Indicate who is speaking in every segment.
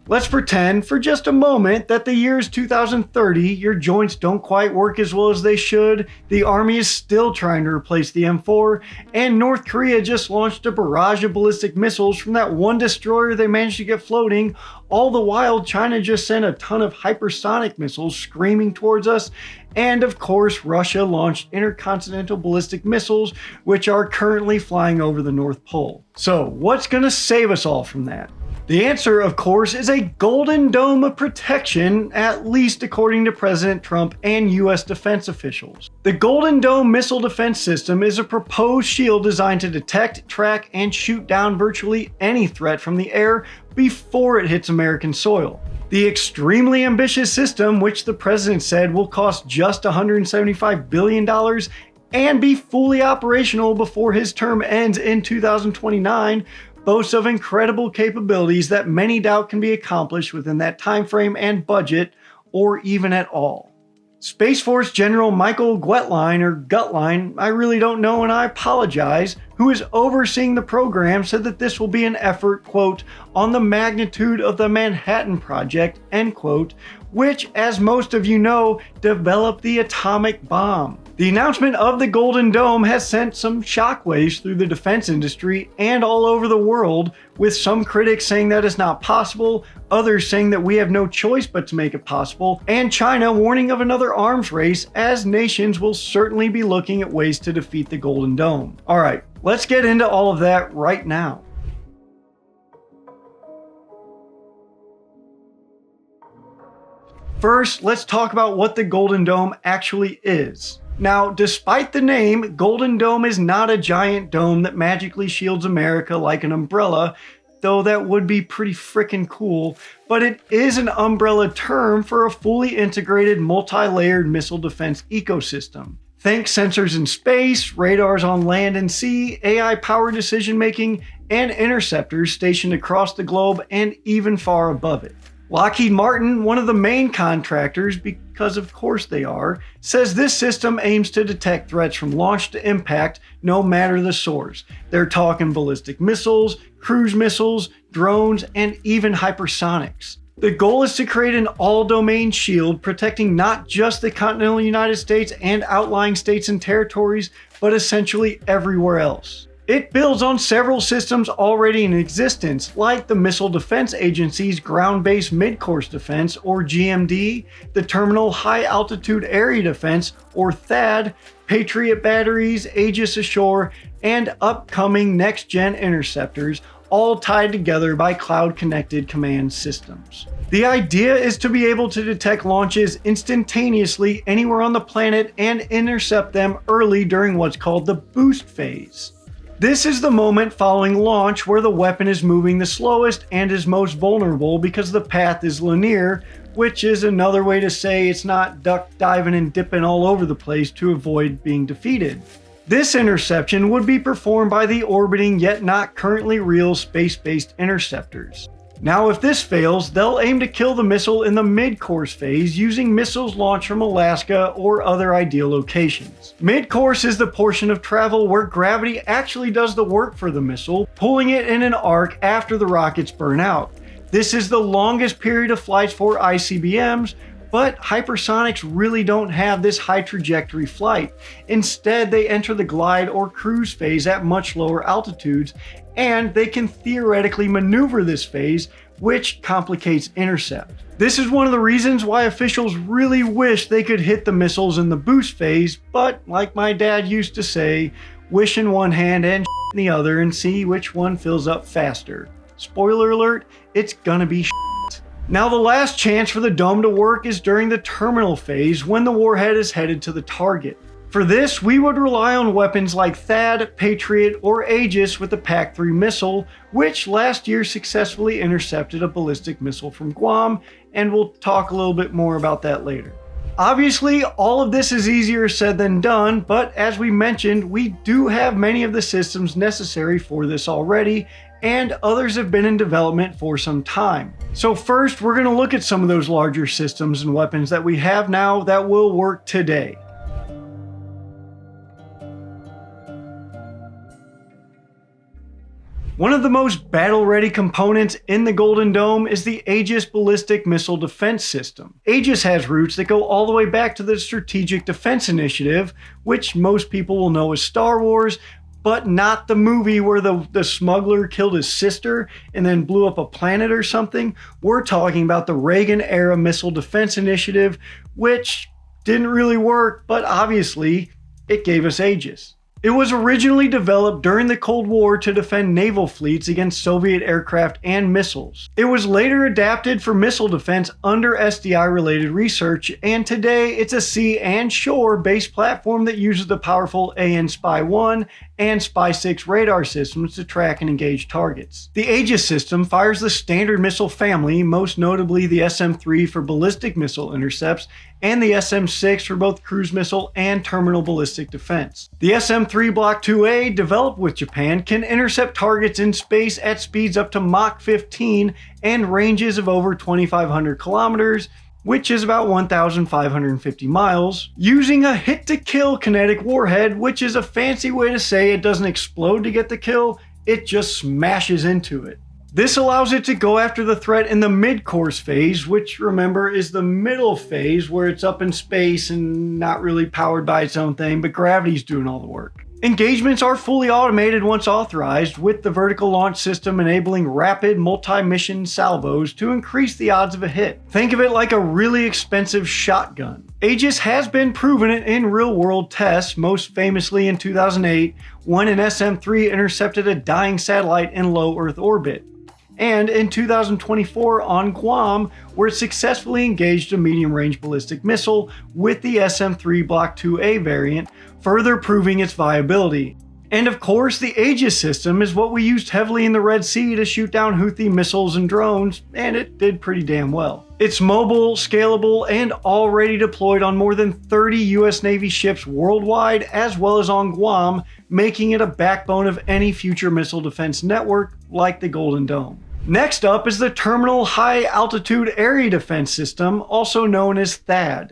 Speaker 1: Let's pretend for just a moment that the year is 2030, your joints don't quite work as well as they should, the Army is still trying to replace the M4, and North Korea just launched a barrage of ballistic missiles from that one destroyer they managed to get floating. All the while, China just sent a ton of hypersonic missiles screaming towards us. And of course, Russia launched intercontinental ballistic missiles, which are currently flying over the North Pole. So, what's going to save us all from that? The answer, of course, is a golden dome of protection, at least according to President Trump and US defense officials. The Golden Dome Missile Defense System is a proposed shield designed to detect, track, and shoot down virtually any threat from the air before it hits American soil. The extremely ambitious system, which the president said will cost just $175 billion and be fully operational before his term ends in 2029, boasts of incredible capabilities that many doubt can be accomplished within that time frame and budget, or even at all. Space Force General Michael Gutlein, or Gutlein, I really don't know and I apologize, who is overseeing the program, said that this will be an effort, quote, on the magnitude of the Manhattan Project, end quote, which, as most of you know, developed the atomic bomb. The announcement of the Golden Dome has sent some shockwaves through the defense industry and all over the world, with some critics saying that it's not possible, others saying that we have no choice but to make it possible, and China warning of another arms race, as nations will certainly be looking at ways to defeat the Golden Dome. Alright, let's get into all of that right now. First, let's talk about what the Golden Dome actually is. Now, despite the name, Golden Dome is not a giant dome that magically shields America like an umbrella, though that would be pretty frickin' cool, but it is an umbrella term for a fully integrated, multi-layered missile defense ecosystem. Think sensors in space, radars on land and sea, AI-powered decision-making, and interceptors stationed across the globe and even far above it. Lockheed Martin, one of the main contractors, because of course they are, says this system aims to detect threats from launch to impact, no matter the source. They're talking ballistic missiles, cruise missiles, drones, and even hypersonics. The goal is to create an all-domain shield protecting not just the continental United States and outlying states and territories, but essentially everywhere else. It builds on several systems already in existence, like the Missile Defense Agency's Ground-Based Mid-Course Defense, or GMD, the Terminal High Altitude Area Defense, or THAAD, Patriot batteries, Aegis ashore, and upcoming next-gen interceptors, all tied together by cloud-connected command systems. The idea is to be able to detect launches instantaneously anywhere on the planet and intercept them early during what's called the boost phase. This is the moment following launch where the weapon is moving the slowest and is most vulnerable because the path is linear, which is another way to say it's not duck diving and dipping all over the place to avoid being defeated. This interception would be performed by the orbiting yet not currently real space-based interceptors. Now, if this fails, they'll aim to kill the missile in the mid-course phase using missiles launched from Alaska or other ideal locations. Mid-course is the portion of travel where gravity actually does the work for the missile, pulling it in an arc after the rockets burn out. This is the longest period of flights for ICBMs, but hypersonics really don't have this high trajectory flight. Instead, they enter the glide or cruise phase at much lower altitudes, and they can theoretically maneuver this phase, which complicates intercept. This is one of the reasons why officials really wish they could hit the missiles in the boost phase, but like my dad used to say, wish in one hand and in the other and see which one fills up faster. Spoiler alert, it's gonna be shit. Now, the last chance for the dome to work is during the terminal phase when the warhead is headed to the target. For this, we would rely on weapons like THAAD, Patriot, or Aegis with the PAC-3 missile, which last year successfully intercepted a ballistic missile from Guam, and we'll talk a little bit more about that later. Obviously, all of this is easier said than done, but as we mentioned, we do have many of the systems necessary for this already, and others have been in development for some time. So first, we're going to look at some of those larger systems and weapons that we have now that will work today. One of the most battle-ready components in the Golden Dome is the Aegis ballistic missile defense system. Aegis has roots that go all the way back to the Strategic Defense Initiative, which most people will know as Star Wars, but not the movie where the smuggler killed his sister and then blew up a planet or something. We're talking about the Reagan-era Missile Defense Initiative, which didn't really work, but obviously it gave us Aegis. It was originally developed during the Cold War to defend naval fleets against Soviet aircraft and missiles. It was later adapted for missile defense under SDI-related research, and today it's a sea and shore-based platform that uses the powerful AN Spy-1 and Spy-6 radar systems to track and engage targets. The Aegis system fires the standard missile family, most notably the SM-3 for ballistic missile intercepts, and the SM-6 for both cruise missile and terminal ballistic defense. The SM-3 Block 2A, developed with Japan, can intercept targets in space at speeds up to Mach 15 and ranges of over 2,500 kilometers, which is about 1,550 miles, using a hit-to-kill kinetic warhead, which is a fancy way to say it doesn't explode to get the kill, it just smashes into it. This allows it to go after the threat in the mid-course phase, which, remember, is the middle phase where it's up in space and not really powered by its own thing, but gravity's doing all the work. Engagements are fully automated once authorized, with the vertical launch system enabling rapid multi-mission salvos to increase the odds of a hit. Think of it like a really expensive shotgun. Aegis has been proven in real-world tests, most famously in 2008, when an SM-3 intercepted a dying satellite in low Earth orbit, and in 2024 on Guam, where it successfully engaged a medium-range ballistic missile with the SM-3 Block 2A variant, further proving its viability. And of course, the Aegis system is what we used heavily in the Red Sea to shoot down Houthi missiles and drones, and it did pretty damn well. It's mobile, scalable, and already deployed on more than 30 US Navy ships worldwide, as well as on Guam, making it a backbone of any future missile defense network like the Golden Dome. Next up is the Terminal High Altitude Area Defense System, also known as THAAD.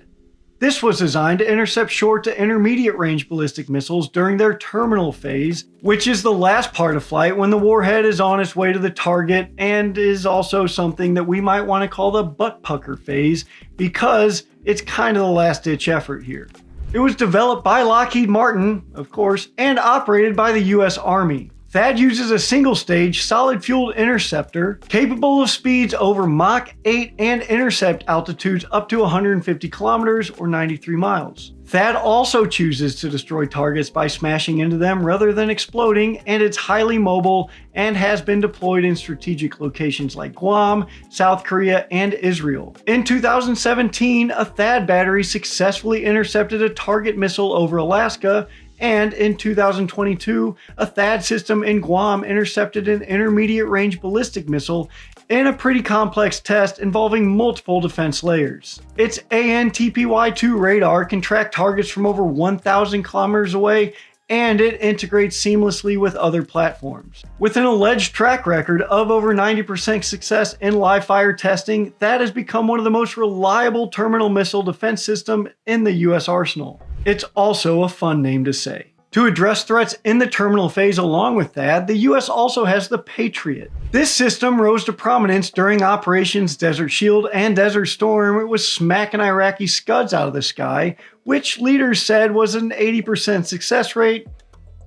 Speaker 1: This was designed to intercept short to intermediate range ballistic missiles during their terminal phase, which is the last part of flight when the warhead is on its way to the target, and is also something that we might want to call the butt pucker phase, because it's kind of the last ditch effort here. It was developed by Lockheed Martin, of course, and operated by the US Army. THAAD uses a single-stage, solid-fueled interceptor capable of speeds over Mach 8 and intercept altitudes up to 150 kilometers or 93 miles. THAAD also chooses to destroy targets by smashing into them rather than exploding, and it's highly mobile and has been deployed in strategic locations like Guam, South Korea, and Israel. In 2017, a THAAD battery successfully intercepted a target missile over Alaska, and in 2022, a THAAD system in Guam intercepted an intermediate-range ballistic missile in a pretty complex test involving multiple defense layers. Its AN-TPY-2 radar can track targets from over 1,000 kilometers away, and it integrates seamlessly with other platforms. With an alleged track record of over 90% success in live fire testing, THAAD has become one of the most reliable terminal missile defense systems in the US arsenal. It's also a fun name to say. To address threats in the terminal phase along with THAAD, the US also has the Patriot. This system rose to prominence during Operations Desert Shield and Desert Storm. It was smacking Iraqi Scuds out of the sky, which leaders said was an 80% success rate,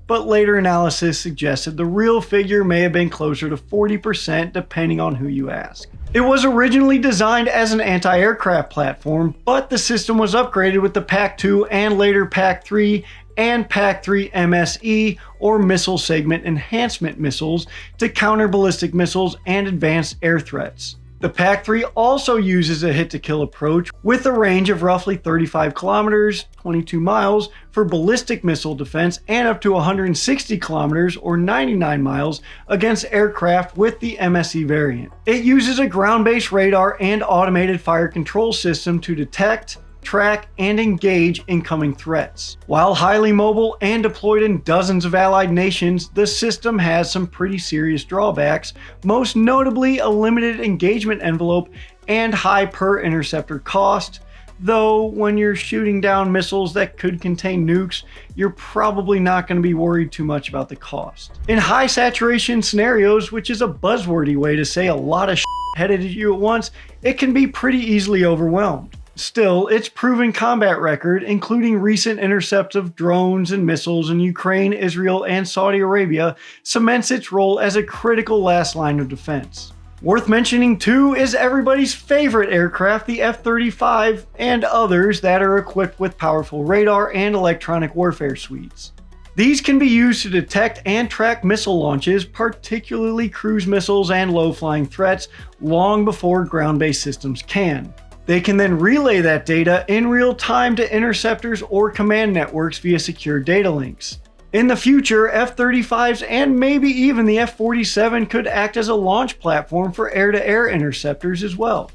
Speaker 1: but later analysis suggested the real figure may have been closer to 40% depending on who you ask. It was originally designed as an anti-aircraft platform, but the system was upgraded with the PAC-2 and later PAC-3 and PAC-3 MSE, or Missile Segment Enhancement missiles, to counter ballistic missiles and advanced air threats. The PAC-3 also uses a hit-to-kill approach with a range of roughly 35 kilometers, 22 miles, for ballistic missile defense and up to 160 kilometers or 99 miles against aircraft with the MSE variant. It uses a ground-based radar and automated fire control system to detect, track, and engage incoming threats. While highly mobile and deployed in dozens of allied nations, the system has some pretty serious drawbacks, most notably a limited engagement envelope and high per interceptor cost, Though when you're shooting down missiles that could contain nukes, you're probably not going to be worried too much about the cost. In high saturation scenarios, which is a buzzwordy way to say a lot of shit headed at you at once, it can be pretty easily overwhelmed. Still, its proven combat record, including recent intercepts of drones and missiles in Ukraine, Israel, and Saudi Arabia, cements its role as a critical last line of defense. Worth mentioning too is everybody's favorite aircraft, the F-35, and others that are equipped with powerful radar and electronic warfare suites. These can be used to detect and track missile launches, particularly cruise missiles and low-flying threats, long before ground-based systems can. They can then relay that data in real time to interceptors or command networks via secure data links. In the future, F-35s and maybe even the F-47 could act as a launch platform for air-to-air interceptors as well.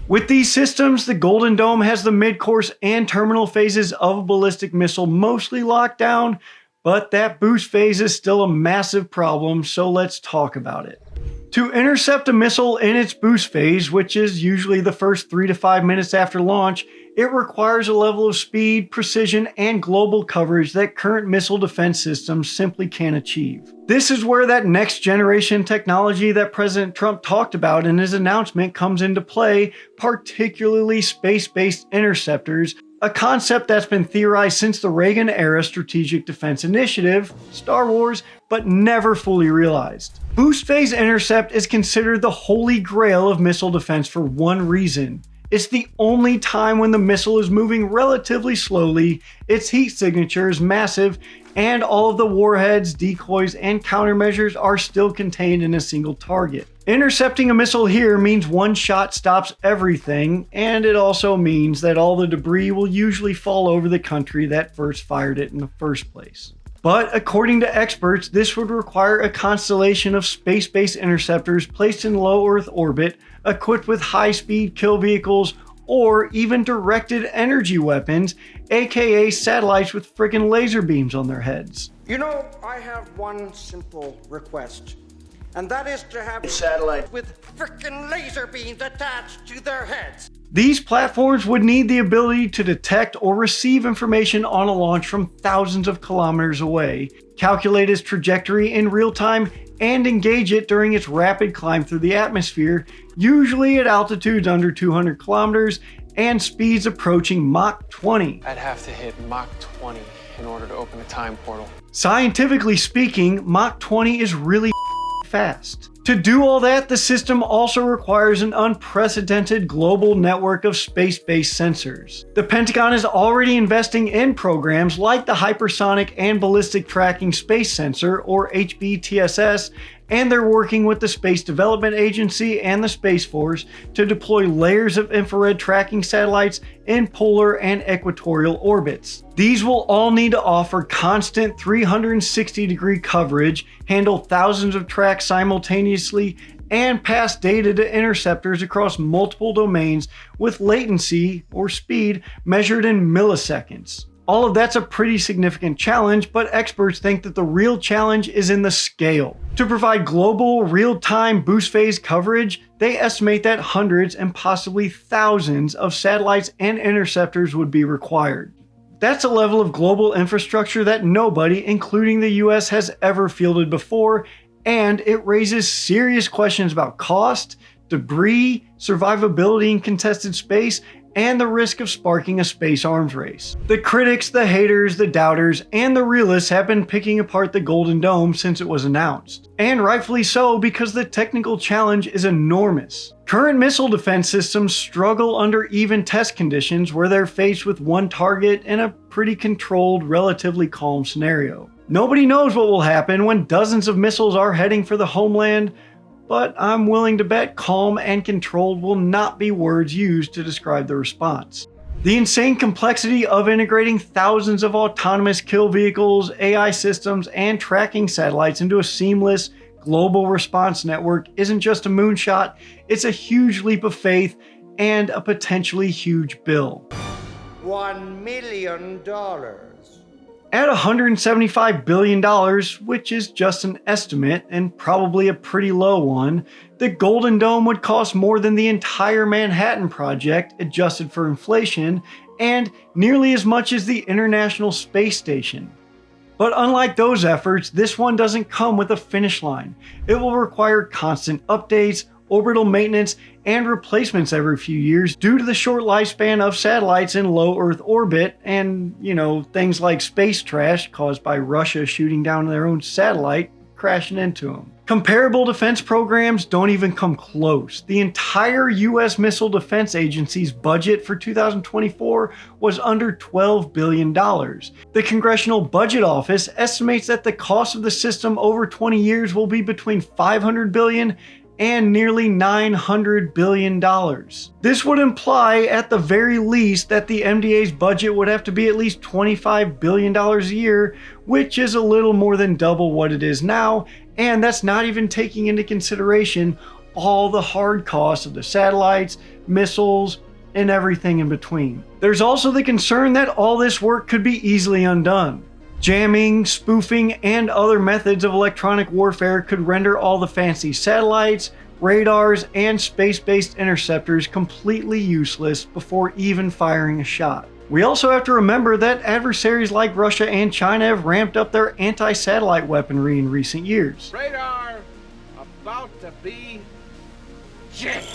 Speaker 1: With these systems, the Golden Dome has the mid-course and terminal phases of a ballistic missile mostly locked down, but that boost phase is still a massive problem, so let's talk about it. To intercept a missile in its boost phase, which is usually the first 3 to 5 minutes after launch, it requires a level of speed, precision, and global coverage that current missile defense systems simply can't achieve. This is where that next generation technology that President Trump talked about in his announcement comes into play, particularly space-based interceptors, a concept that's been theorized since the Reagan-era Strategic Defense Initiative, Star Wars, but never fully realized. Boost phase intercept is considered the holy grail of missile defense for one reason. It's the only time when the missile is moving relatively slowly, its heat signature is massive, and all of the warheads, decoys, and countermeasures are still contained in a single target. Intercepting a missile here means one shot stops everything, and it also means that all the debris will usually fall over the country that first fired it in the first place. But according to experts, this would require a constellation of space-based interceptors placed in low Earth orbit, equipped with high-speed kill vehicles, or even directed energy weapons, aka satellites with frickin' laser beams on their heads.
Speaker 2: You know, I have one simple request, and that is to have a satellite with frickin' laser beams attached to their heads.
Speaker 1: These platforms would need the ability to detect or receive information on a launch from thousands of kilometers away, calculate its trajectory in real time, and engage it during its rapid climb through the atmosphere, usually at altitudes under 200 kilometers and speeds approaching Mach 20.
Speaker 3: I'd have to hit Mach 20 in order to open a time portal.
Speaker 1: Scientifically speaking, Mach 20 is really fast. To do all that, the system also requires an unprecedented global network of space-based sensors. The Pentagon is already investing in programs like the Hypersonic and Ballistic Tracking Space Sensor, or HBTSS, and they're working with the Space Development Agency and the Space Force to deploy layers of infrared tracking satellites in polar and equatorial orbits. These will all need to offer constant 360-degree coverage, handle thousands of tracks simultaneously, and pass data to interceptors across multiple domains with latency, or speed, measured in milliseconds. All of that's a pretty significant challenge, but experts think that the real challenge is in the scale. To provide global, real-time boost phase coverage, they estimate that hundreds and possibly thousands of satellites and interceptors would be required. That's a level of global infrastructure that nobody, including the US, has ever fielded before, and it raises serious questions about cost, debris, survivability in contested space, and the risk of sparking a space arms race. The critics, the haters, the doubters, and the realists have been picking apart the Golden Dome since it was announced. And rightfully so, because the technical challenge is enormous. Current missile defense systems struggle under even test conditions where they're faced with one target in a pretty controlled, relatively calm scenario. Nobody knows what will happen when dozens of missiles are heading for the homeland, but I'm willing to bet calm and controlled will not be words used to describe the response. The insane complexity of integrating thousands of autonomous kill vehicles, AI systems, and tracking satellites into a seamless global response network isn't just a moonshot, it's a huge leap of faith and a potentially huge bill.
Speaker 2: $1 million.
Speaker 1: At $175 billion, which is just an estimate and probably a pretty low one, the Golden Dome would cost more than the entire Manhattan Project adjusted for inflation, and nearly as much as the International Space Station. But unlike those efforts, this one doesn't come with a finish line. It will require constant updates, orbital maintenance, and replacements every few years due to the short lifespan of satellites in low Earth orbit and, things like space trash caused by Russia shooting down their own satellite, crashing into them. Comparable defense programs don't even come close. The entire US Missile Defense Agency's budget for 2024 was under $12 billion. The Congressional Budget Office estimates that the cost of the system over 20 years will be between $500 billion and nearly $900 billion. This would imply, at the very least, that the MDA's budget would have to be at least $25 billion a year, which is a little more than double what it is now, and that's not even taking into consideration all the hard costs of the satellites, missiles, and everything in between. There's also the concern that all this work could be easily undone. Jamming, spoofing, and other methods of electronic warfare could render all the fancy satellites, radars, and space-based interceptors completely useless before even firing a shot. We also have to remember that adversaries like Russia and China have ramped up their anti-satellite weaponry in recent years.
Speaker 4: Radar about to be jammed.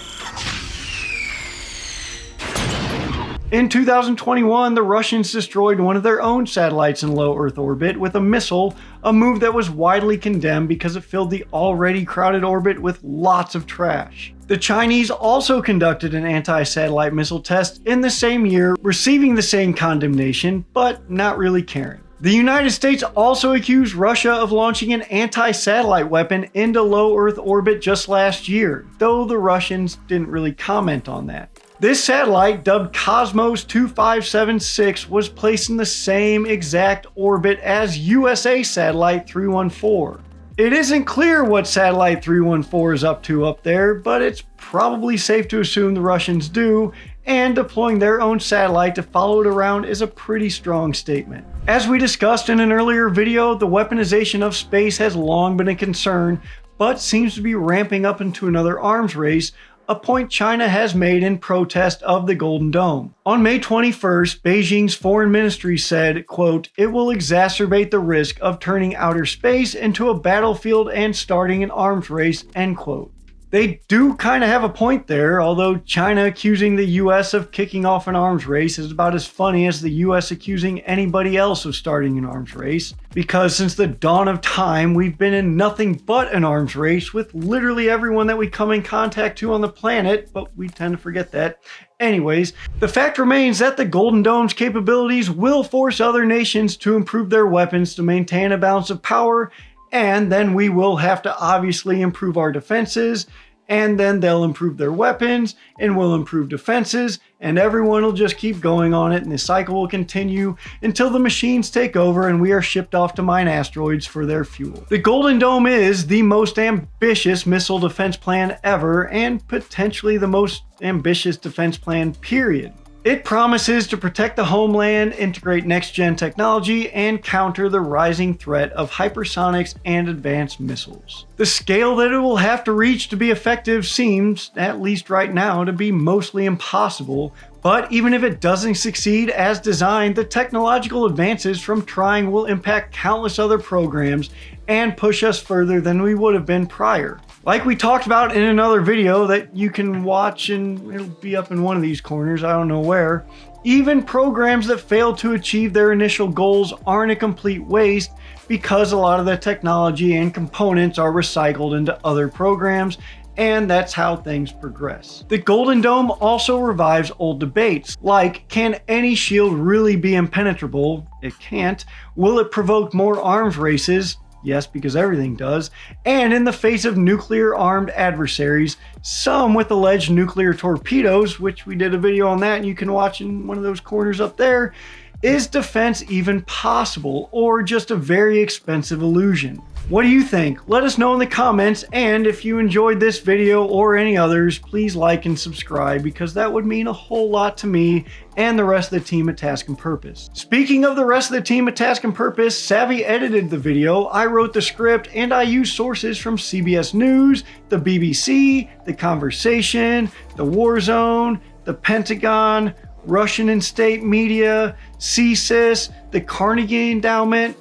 Speaker 1: In 2021, the Russians destroyed one of their own satellites in low Earth orbit with a missile, a move that was widely condemned because it filled the already crowded orbit with lots of trash. The Chinese also conducted an anti-satellite missile test in the same year, receiving the same condemnation, but not really caring. The United States also accused Russia of launching an anti-satellite weapon into low Earth orbit just last year, though the Russians didn't really comment on that. This satellite, dubbed Cosmos 2576, was placed in the same exact orbit as USA Satellite 314. It isn't clear what Satellite 314 is up to up there, but it's probably safe to assume the Russians do, and deploying their own satellite to follow it around is a pretty strong statement. As we discussed in an earlier video, the weaponization of space has long been a concern, but seems to be ramping up into another arms race, a point China has made in protest of the Golden Dome. On May 21st, Beijing's foreign ministry said, quote, "It will exacerbate the risk of turning outer space into a battlefield and starting an arms race," end quote. They do kind of have a point there, although China accusing the US of kicking off an arms race is about as funny as the US accusing anybody else of starting an arms race, because since the dawn of time, we've been in nothing but an arms race with literally everyone that we come in contact to on the planet, but we tend to forget that. Anyways, the fact remains that the Golden Dome's capabilities will force other nations to improve their weapons to maintain a balance of power, and then we will have to obviously improve our defenses, and then they'll improve their weapons, and we'll improve defenses, and everyone will just keep going on it, and the cycle will continue until the machines take over and we are shipped off to mine asteroids for their fuel. The Golden Dome is the most ambitious missile defense plan ever, and potentially the most ambitious defense plan, period. It promises to protect the homeland, integrate next-gen technology, and counter the rising threat of hypersonics and advanced missiles. The scale that it will have to reach to be effective seems, at least right now, to be mostly impossible, but even if it doesn't succeed as designed, the technological advances from trying will impact countless other programs and push us further than we would have been prior. Like we talked about in another video that you can watch, and it'll be up in one of these corners, I don't know where, even programs that fail to achieve their initial goals aren't a complete waste because a lot of the technology and components are recycled into other programs, and that's how things progress. The Golden Dome also revives old debates, like, can any shield really be impenetrable? It can't. Will it provoke more arms races? Yes, because everything does. And in the face of nuclear-armed adversaries, some with alleged nuclear torpedoes, which we did a video on that and you can watch in one of those corners up there, is defense even possible, or just a very expensive illusion? What do you think? Let us know in the comments, and if you enjoyed this video or any others, please like and subscribe because that would mean a whole lot to me and the rest of the team at Task and Purpose. Speaking of the rest of the team at Task and Purpose, Savvy edited the video, I wrote the script, and I used sources from CBS News, the BBC, The Conversation, The War Zone, the Pentagon, Russian and state media, CSIS, the Carnegie Endowment,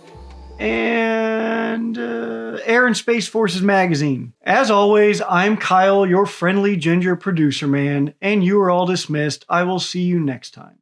Speaker 1: and Air and Space Forces magazine. As always, I'm Kyle, your friendly ginger producer man, and you are all dismissed. I will see you next time.